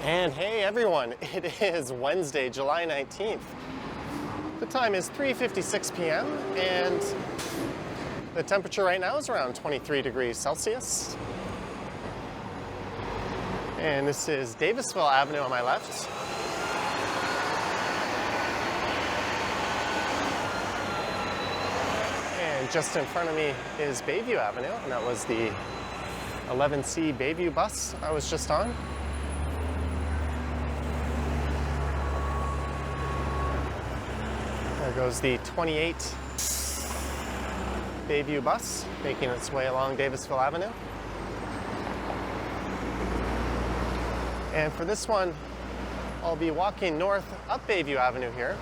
And hey everyone, it is Wednesday, July 19th. The time is 3:56 p.m. and the temperature right now is around 23 degrees Celsius. And this is Davisville Avenue on my left. And just in front of me is Bayview Avenue, and that was the 11C Bayview bus I was just on. There goes the 28 Bayview bus making its way along Davisville Avenue. And for this one, I'll be walking north up Bayview Avenue here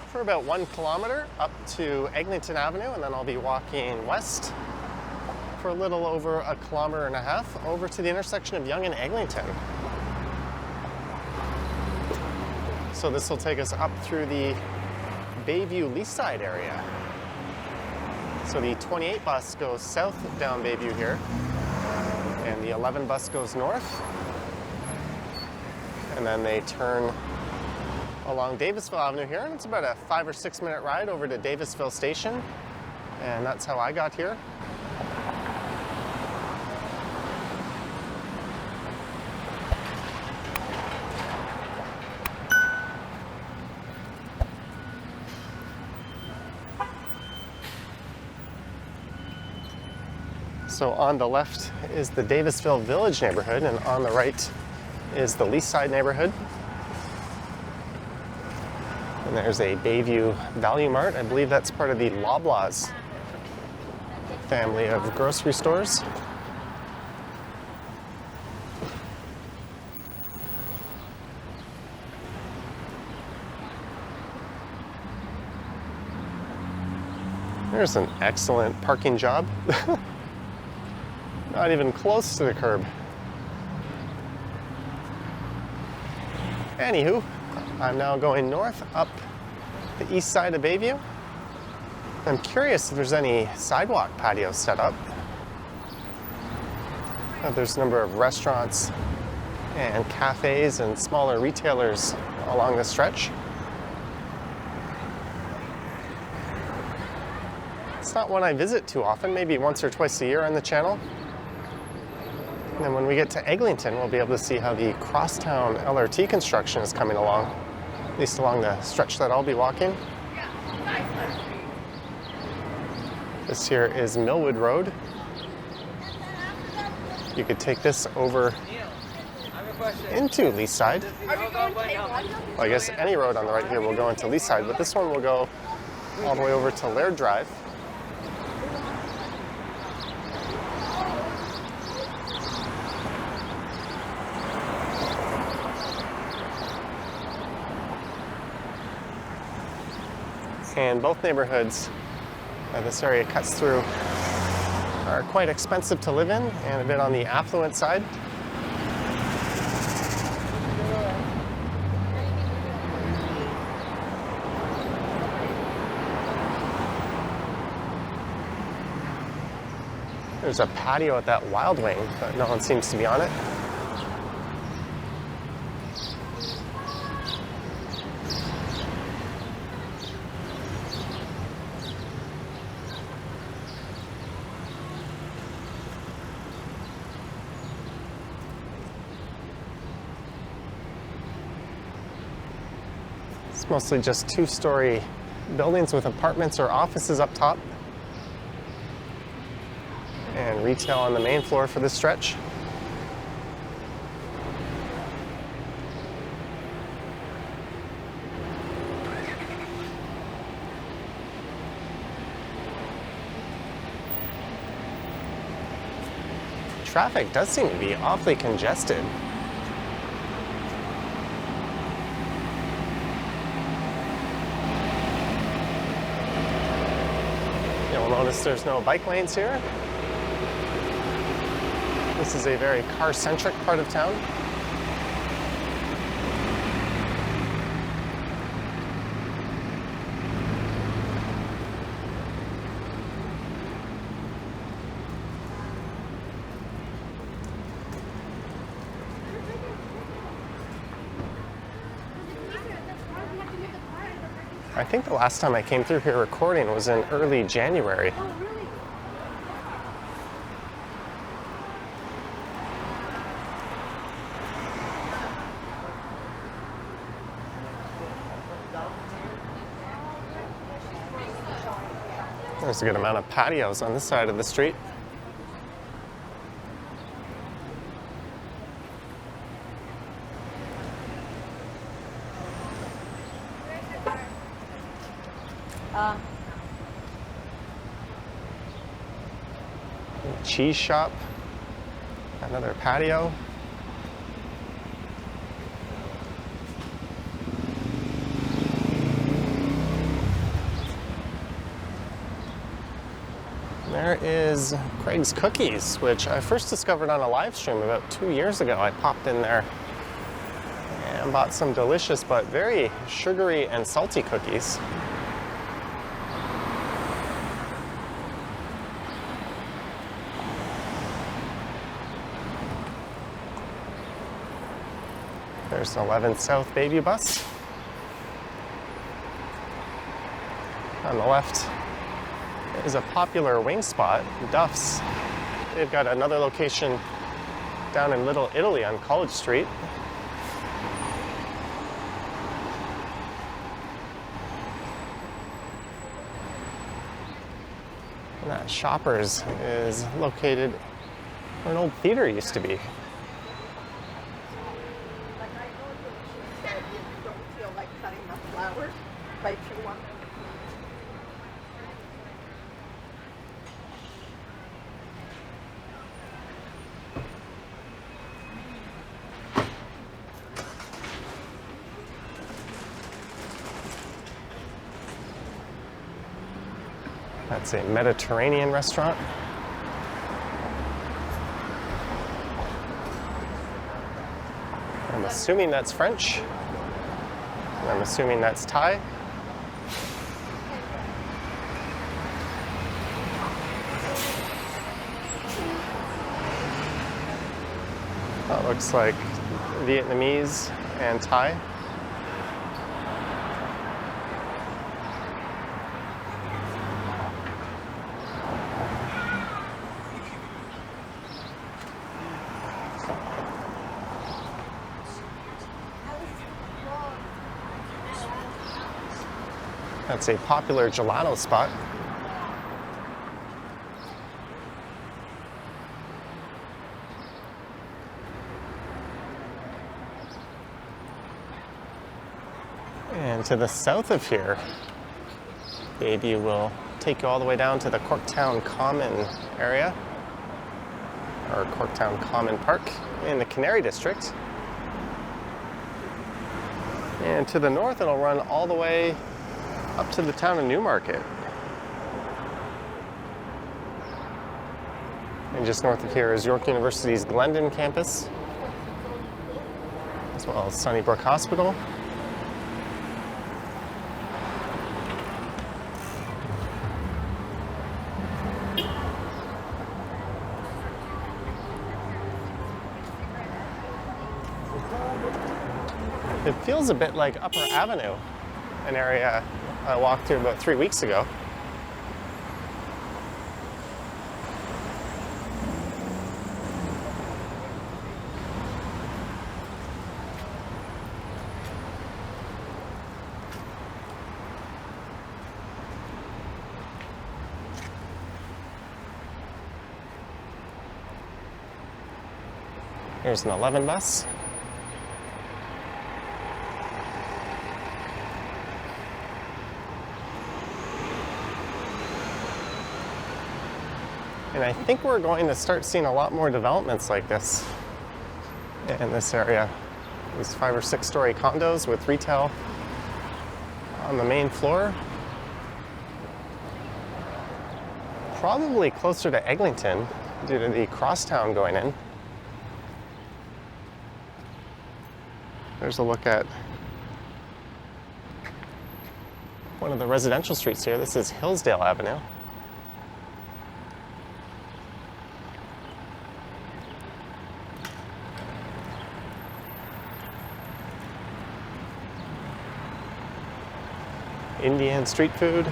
for about 1 kilometer up to Eglinton Avenue, and then I'll be walking west for a little over 1.5 kilometers over to the intersection of Yonge and Eglinton. So this will take us up through the Bayview-Leaside area. So the 28 bus goes south down Bayview here, and the 11 bus goes north. And then they turn along Davisville Avenue here, and it's about a 5 or 6 minute ride over to Davisville Station. And that's how I got here. So on the left is the Davisville Village neighborhood, and on the right is the Leaside neighborhood. And there's a Bayview Value Mart. I believe that's part of the Loblaws family of grocery stores. There's an excellent parking job. Not even close to the curb. Anywho, I'm now going north up the east side of Bayview. I'm curious if there's any sidewalk patios set up. There's a number of restaurants and cafes and smaller retailers along the stretch. It's not one I visit too often, maybe once or twice a year on the channel. And then when we get to Eglinton, we'll be able to see how the Crosstown LRT construction is coming along, at least along the stretch that I'll be walking. This here is Millwood Road. You could take this over into Leaside. Well, I guess any road on the right here will go into Leaside, but this one will go all the way over to Laird Drive. And both neighborhoods this area cuts through are quite expensive to live in and a bit on the affluent side. There's a patio at that Wild Wing, but no one seems to be on it. It's mostly just 2-story buildings with apartments or offices up top, and retail on the main floor for this stretch. Traffic does seem to be awfully congested. You'll notice there's no bike lanes here. This is a very car-centric part of town. I think the last time I came through here recording was in early January. Oh, really? There's a good amount of patios on this side of the street. Cheese shop, another patio. There is Craig's Cookies, which I first discovered on a live stream about 2 years ago. I popped in there and bought some delicious but very sugary and salty cookies. There's an 11 South Bayview bus. On the left is a popular wing spot, Duff's. They've got another location down in Little Italy on College Street. And that Shoppers is located where an old theater used to be. That's a Mediterranean restaurant. I'm assuming that's French. And I'm assuming that's Thai. That looks like Vietnamese and Thai. That's a popular gelato spot. And to the south of here, Bayview will take you all the way down to the Corktown Common area, or Corktown Common Park in the Canary District. And to the north, it'll run all the way up to the town of Newmarket. And just north of here is York University's Glendon campus, as well as Sunnybrook Hospital. It feels a bit like Upper Avenue, an area I walked through about 3 weeks ago. Here's an 11 bus. And I think we're going to start seeing a lot more developments like this in this area. These 5 or 6 story condos with retail on the main floor. Probably closer to Eglinton due to the Crosstown going in. There's a look at one of the residential streets here. This is Hillsdale Avenue. Indian street food.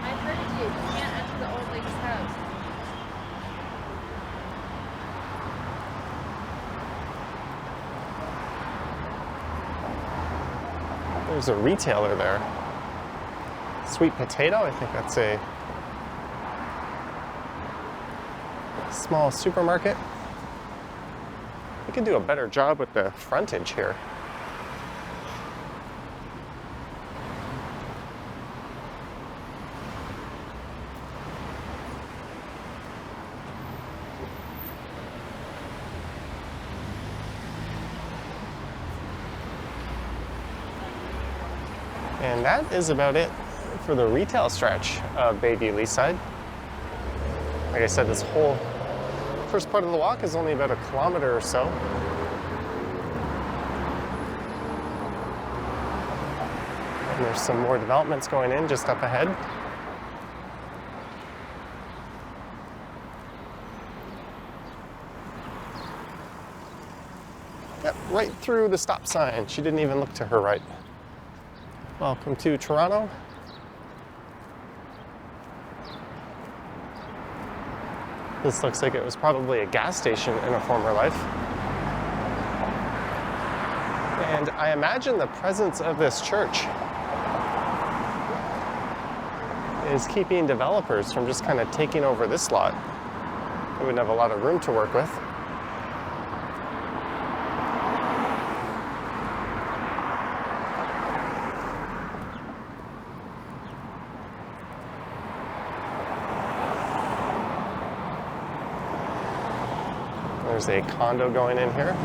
I heard you. You can't enter the old lady's house. There's a retailer there. Sweet Potato, I think that's a small supermarket. We could do a better job with the frontage here. And that is about it for the retail stretch of Bayview-Leaside. Like I said, this whole first part of the walk is only about 1 kilometer or so. And there's some more developments going in just up ahead. Yep, right through the stop sign. She didn't even look to her right. Welcome to Toronto. This looks like it was probably a gas station in a former life. And I imagine the presence of this church is keeping developers from just kind of taking over this lot. They wouldn't have a lot of room to work with. There's a condo going in here.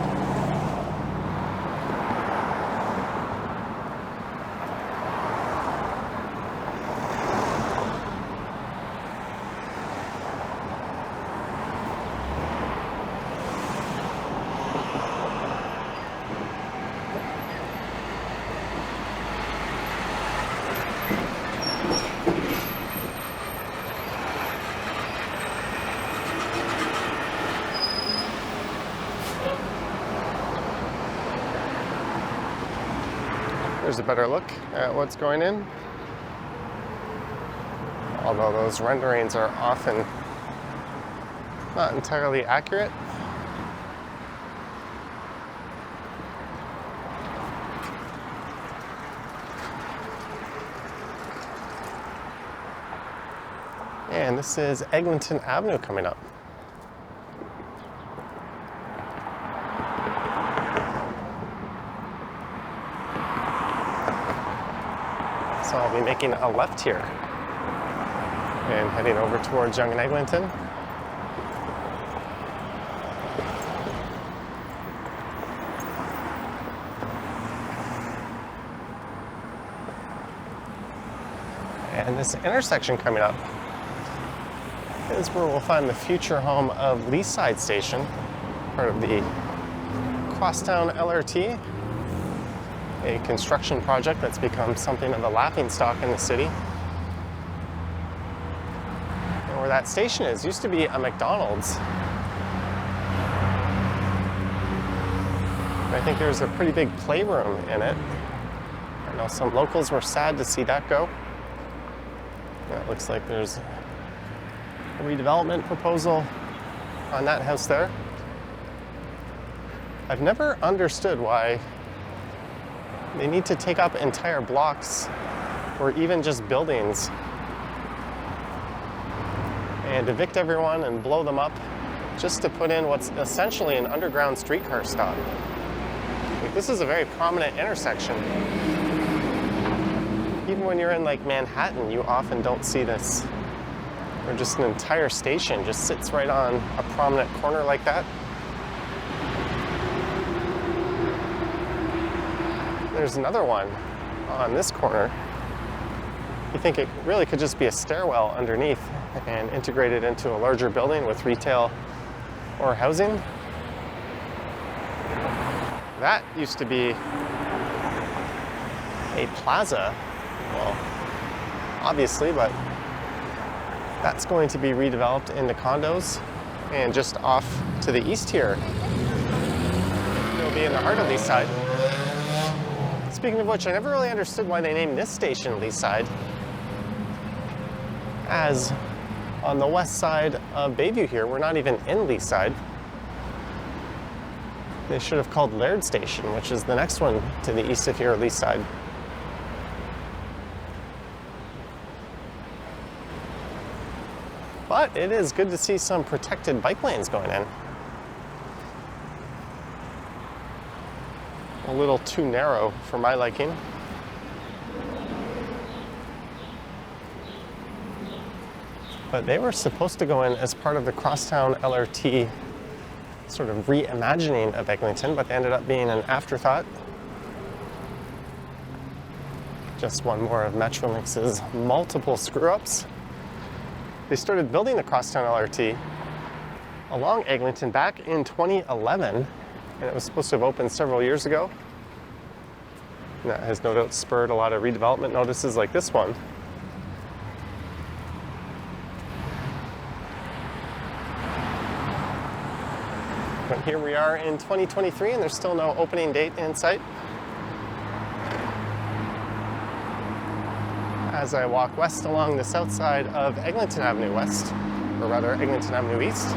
There's a better look at what's going in. Although those renderings are often not entirely accurate. And this is Eglinton Avenue coming up. So I'll be making a left here and heading over towards Yonge and Eglinton. And this intersection coming up is where we'll find the future home of Leaside Station, part of the Crosstown LRT, a construction project that's become something of a laughingstock in the city. And where that station is used to be a McDonald's. I think there's a pretty big playroom in it. I know some locals were sad to see that go. Yeah, it looks like there's a redevelopment proposal on that house there. I've never understood why they need to take up entire blocks or even just buildings and evict everyone and blow them up just to put in what's essentially an underground streetcar stop. Like, this is a very prominent intersection. Even when you're in like Manhattan, you often don't see this. Where just an entire station just sits right on a prominent corner like that. There's another one on this corner. You think it really could just be a stairwell underneath and integrated into a larger building with retail or housing. That used to be a plaza, well, obviously, but that's going to be redeveloped into condos And just off to the east here, we'll be in the heart of Leaside. Speaking of which, I never really understood why they named this station Leaside, as on the west side of Bayview here, we're not even in Leaside. They should have called Laird Station, which is the next one to the east of here, Leaside. But it is good to see some protected bike lanes going in. A little too narrow for my liking. But they were supposed to go in as part of the Crosstown LRT sort of reimagining of Eglinton, but they ended up being an afterthought. Just one more of Metrolinx's multiple screw-ups. They started building the Crosstown LRT along Eglinton back in 2011, and it was supposed to have opened several years ago. And that has no doubt spurred a lot of redevelopment notices like this one. But here we are in 2023, and there's still no opening date in sight. As I walk west along the south side of Eglinton Avenue West, or rather Eglinton Avenue East.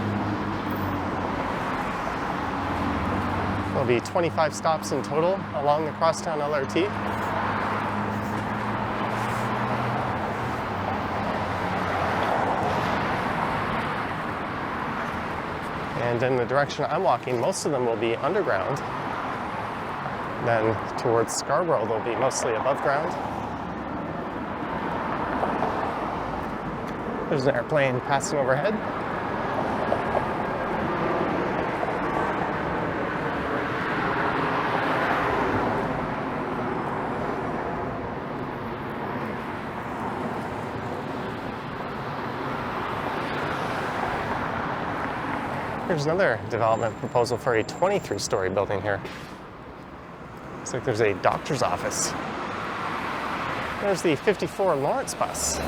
There'll be 25 stops in total along the Crosstown LRT. And in the direction I'm walking, most of them will be underground. Then towards Scarborough, they'll be mostly above ground. There's an airplane passing overhead. Here's another development proposal for a 23-story building here. Looks like there's a doctor's office. There's the 54 Lawrence bus.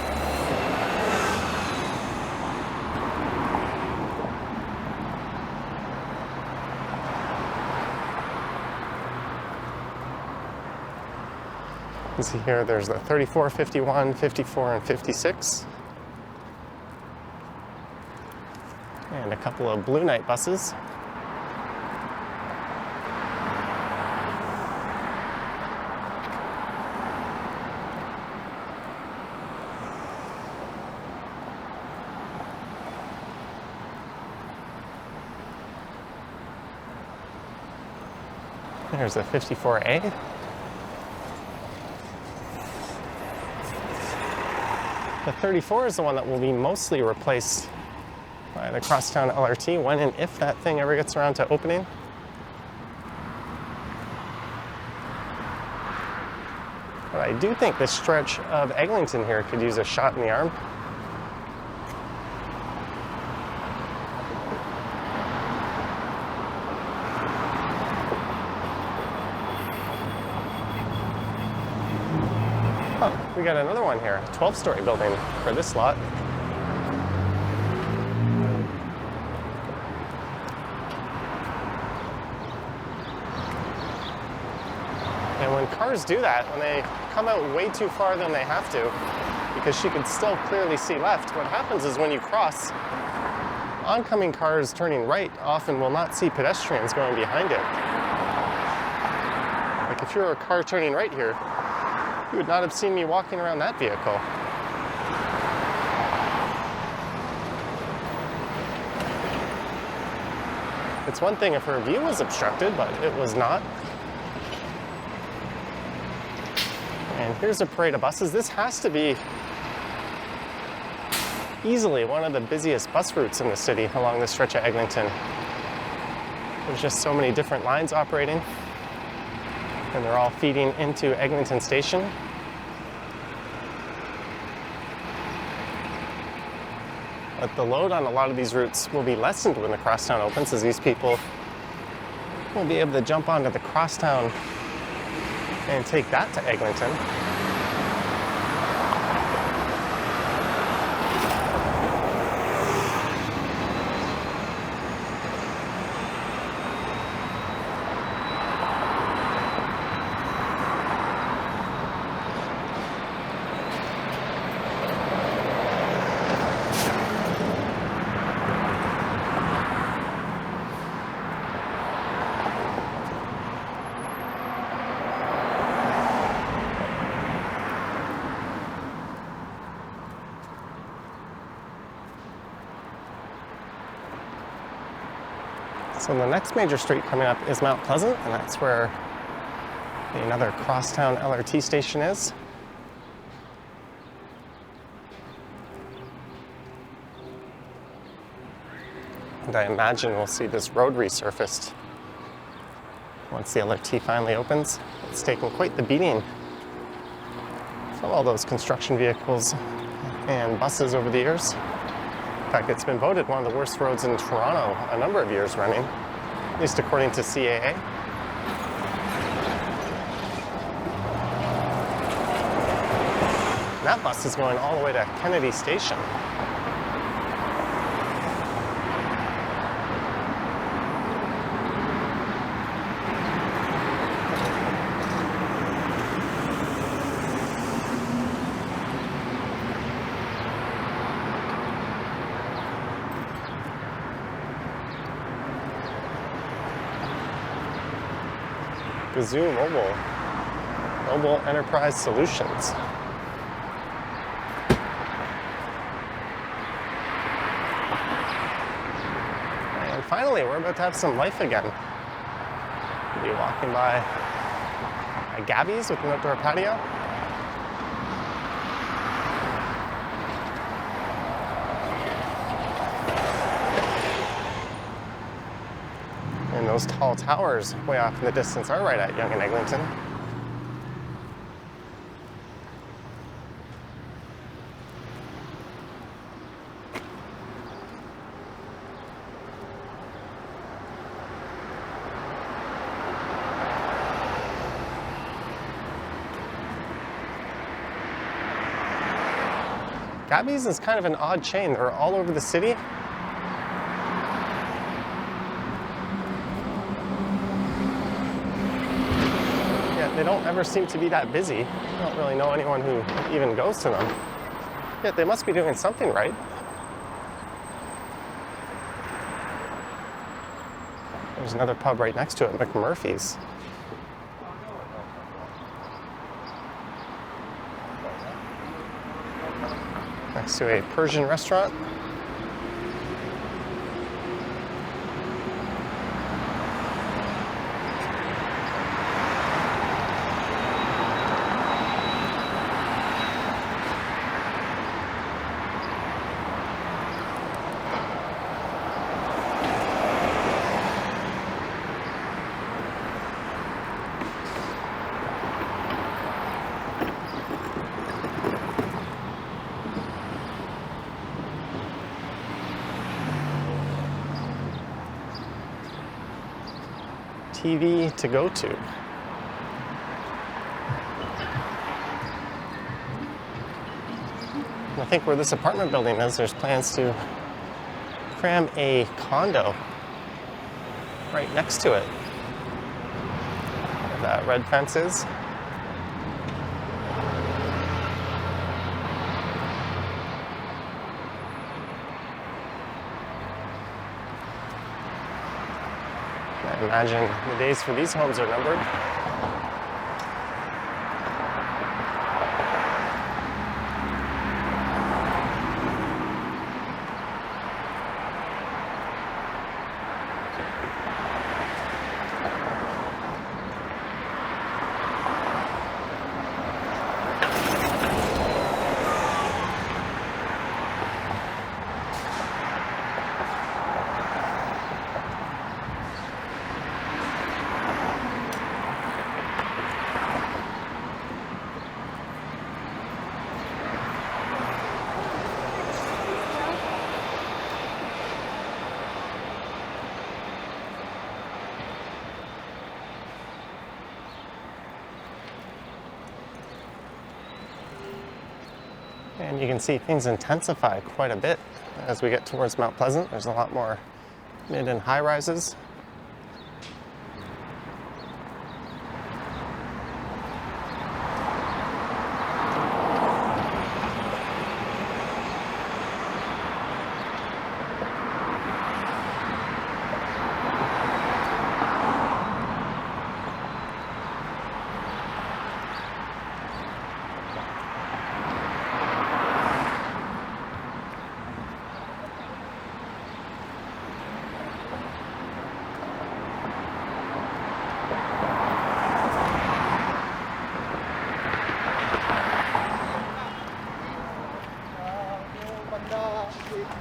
You can see here there's the 34, 51, 54, and 56. And a couple of Blue Night buses. There's the 54A. The 34 is the one that will be mostly replaced by the Crosstown LRT when and if that thing ever gets around to opening. But I do think this stretch of Eglinton here could use a shot in the arm. Oh, we got another one here, a 12-story building for this lot. And when cars do that, when they come out way too far than they have to, because she could still clearly see left, what happens is when you cross, oncoming cars turning right often will not see pedestrians going behind it. Like if you're a car turning right here, you would not have seen me walking around that vehicle. It's one thing if her view was obstructed, but it was not. And here's a parade of buses. This has to be easily one of the busiest bus routes in the city along this stretch of Eglinton. There's just so many different lines operating, and they're all feeding into Eglinton Station. But the load on a lot of these routes will be lessened when the Crosstown opens, as these people will be able to jump onto the Crosstown and take that to Eglinton. So the next major street coming up is Mount Pleasant, and that's where another Crosstown LRT station is. And I imagine we'll see this road resurfaced once the LRT finally opens. It's taken quite the beating from all those construction vehicles and buses over the years. In fact, it's been voted one of the worst roads in Toronto a number of years running, at least according to CAA. And that bus is going all the way to Kennedy Station. Gazoo Mobile Enterprise Solutions. And finally, we're about to have some life again. We'll be walking by Gabby's with an outdoor patio. And those tall towers way off in the distance are right at Yonge and Eglinton. Gabby's is kind of an odd chain. They're all over the city. They don't ever seem to be that busy. I don't really know anyone who even goes to them. Yet they must be doing something right. There's another pub right next to it, McMurphy's. Next to a Persian restaurant. TV to go to. I think where this apartment building is, there's plans to cram a condo right next to it. Where that red fence is. I imagine the days for these homes are numbered. And you can see things intensify quite a bit as we get towards Mount Pleasant. There's a lot more mid and high rises.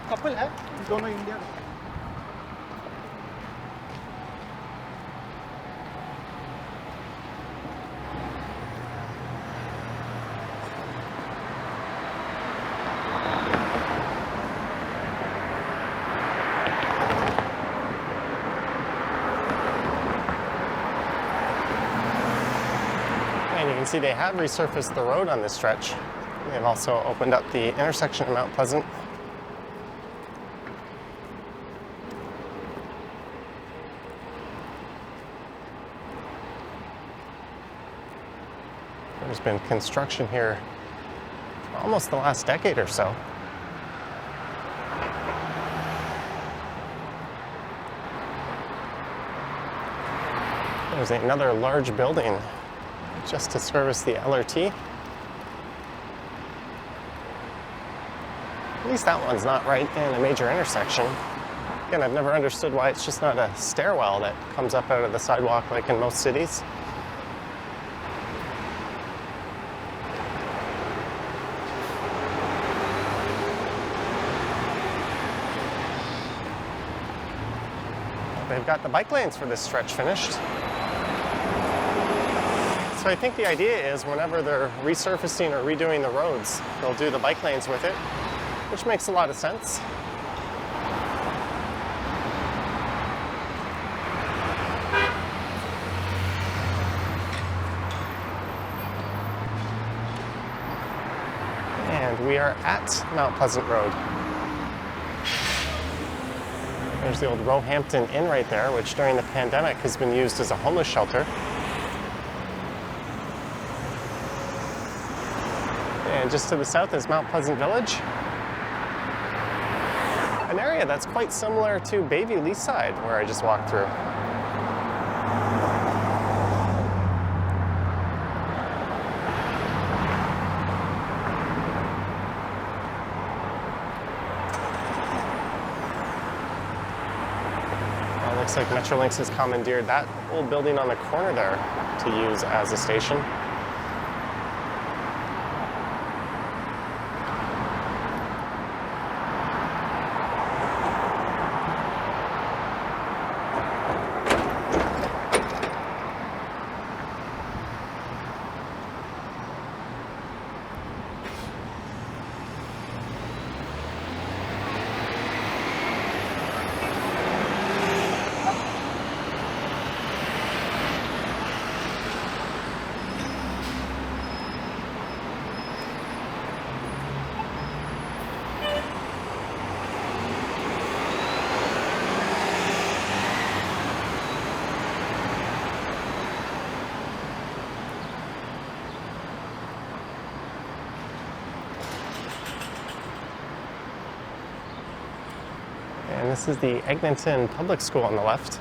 Couple है दोनों India का And you can see they have resurfaced the road on this stretch. They've also opened up the intersection of Mount Pleasant. There's been construction here for almost the last decade or so. There's another large building just to service the LRT. At least that one's not right in a major intersection. Again, I've never understood why it's just not a stairwell that comes up out of the sidewalk like in most cities. They've got the bike lanes for this stretch finished. So I think the idea is whenever they're resurfacing or redoing the roads, they'll do the bike lanes with it, which makes a lot of sense. And we are at Mount Pleasant Road. There's the old Roehampton Inn right there, which during the pandemic has been used as a homeless shelter. And just to the south is Mount Pleasant Village, an area that's quite similar to Bayview-Leaside, where I just walked through. Looks like Metrolinx has commandeered that old building on the corner there to use as a station. And this is the Eglinton Public School on the left.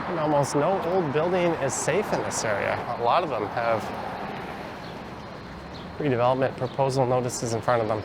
And almost no old building is safe in this area. A lot of them have redevelopment proposal notices in front of them.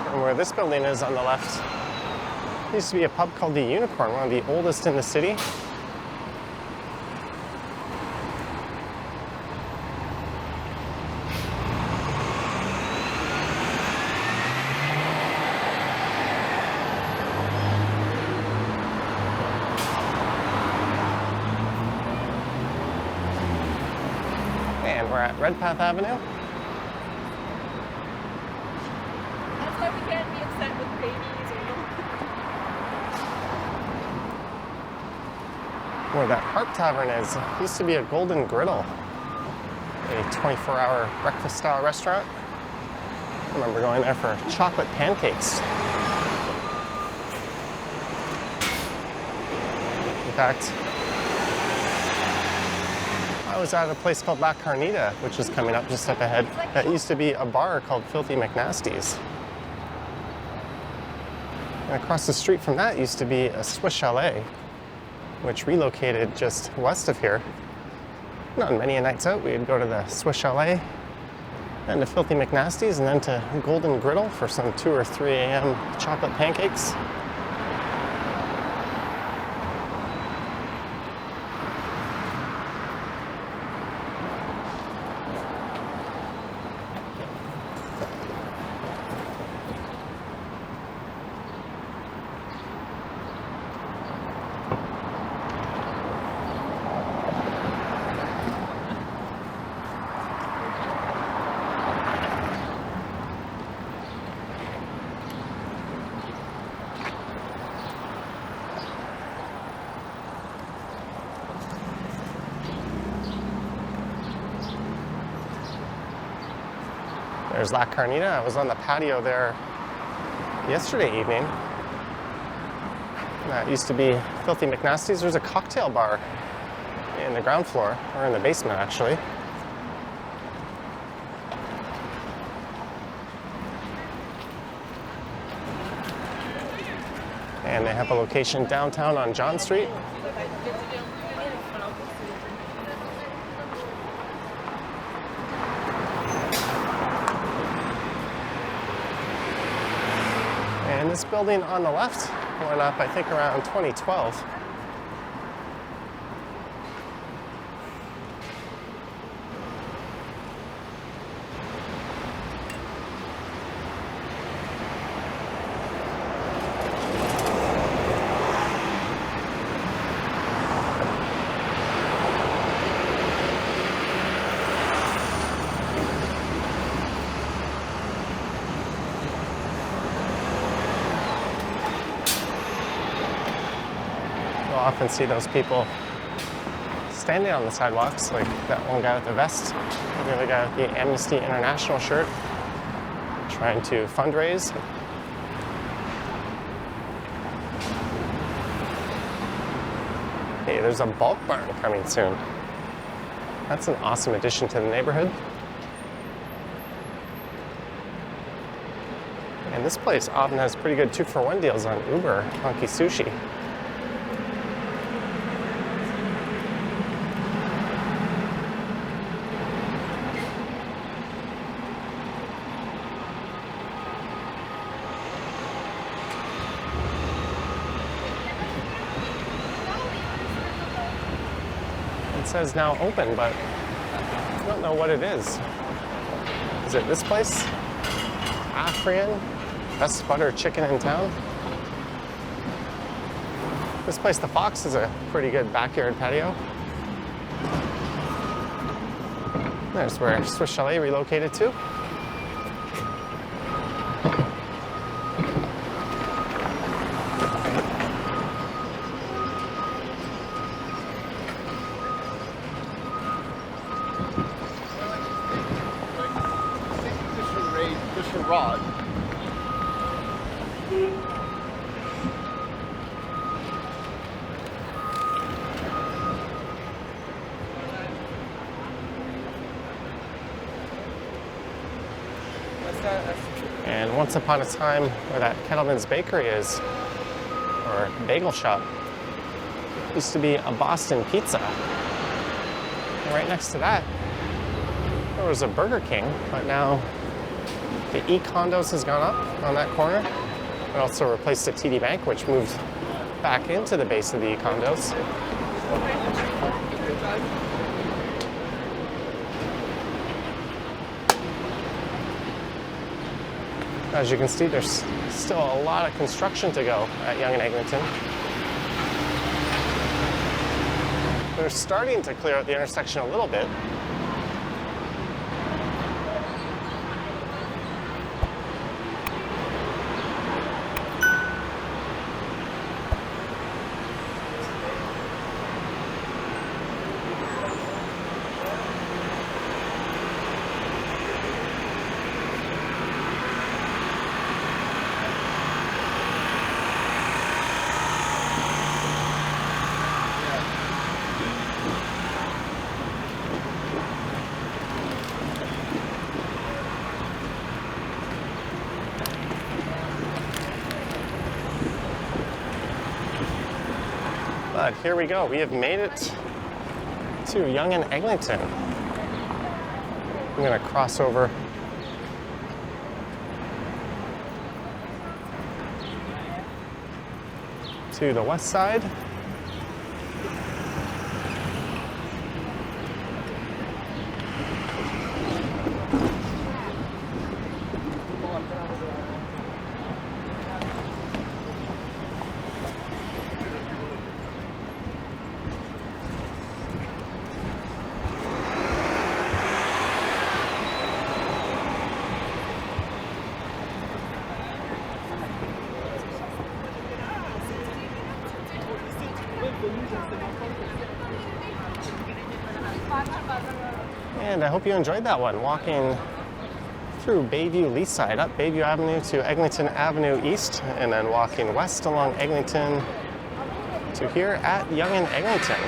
And where this building is on the left, there used to be a pub called the Unicorn, one of the oldest in the city. we're at Redpath Avenue. That's why we can't be upset with babies or Where that Harp Tavern is, used to be a Golden Griddle, a 24-hour breakfast-style restaurant. I remember going there for chocolate pancakes. In fact, I was at a place called La Carnita, which is coming up just up ahead. That used to be a bar called Filthy McNasty's. And across the street from that used to be a Swiss Chalet, which relocated just west of here. And on many nights out, we'd go to the Swiss Chalet, then to Filthy McNasty's, and then to Golden Griddle for some 2 or 3 a.m. chocolate pancakes. There's La Carnita. I was on the patio there yesterday evening. That used to be Filthy McNasty's. There's a cocktail bar in the ground floor, or in the basement actually. And they have a location downtown on John Street. And this building on the left went up, I think, around 2012. Often see those people standing on the sidewalks, like that one guy with the vest, and the other guy with the Amnesty International shirt, trying to fundraise. Hey, there's a bulk barn coming soon. That's an awesome addition to the neighborhood. And this place often has pretty good 2-for-1 deals on Uber, Funky Sushi. It says now open, but I don't know what it is. Is it this place? Afrian, best butter chicken in town. This place, the Fox, is a pretty good backyard patio. There's where Swiss Chalet relocated to. Rod. And once upon a time, where that Kettleman's Bakery is, or bagel shop, used to be a Boston Pizza. And right next to that, there was a Burger King, but now the E-Condos has gone up on that corner. It also replaced the TD Bank, which moved back into the base of the E-Condos. As you can see, there's still a lot of construction to go at Yonge and Eglinton. They're starting to clear out the intersection a little bit. But here we go. We have made it to Yonge and Eglinton. I'm gonna cross over to the west side. And I hope you enjoyed that one, walking through Bayview-Leaside, up Bayview Avenue to Eglinton Avenue East, and then walking west along Eglinton to here at Yonge and Eglinton,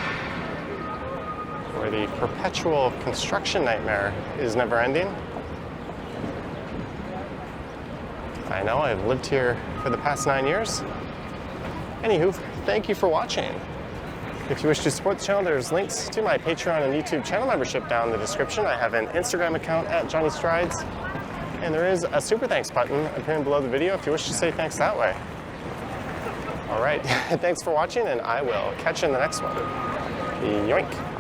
where the perpetual construction nightmare is never ending. I know, I've lived here for the past 9 years. Anywho, thank you for watching. If you wish to support the channel, there's links to my Patreon and YouTube channel membership down in the description. I have an Instagram account at Johnny Strides, and there is a super thanks button appearing below the video if you wish to say thanks that way. All right, thanks for watching, and I will catch you in the next one. Yoink.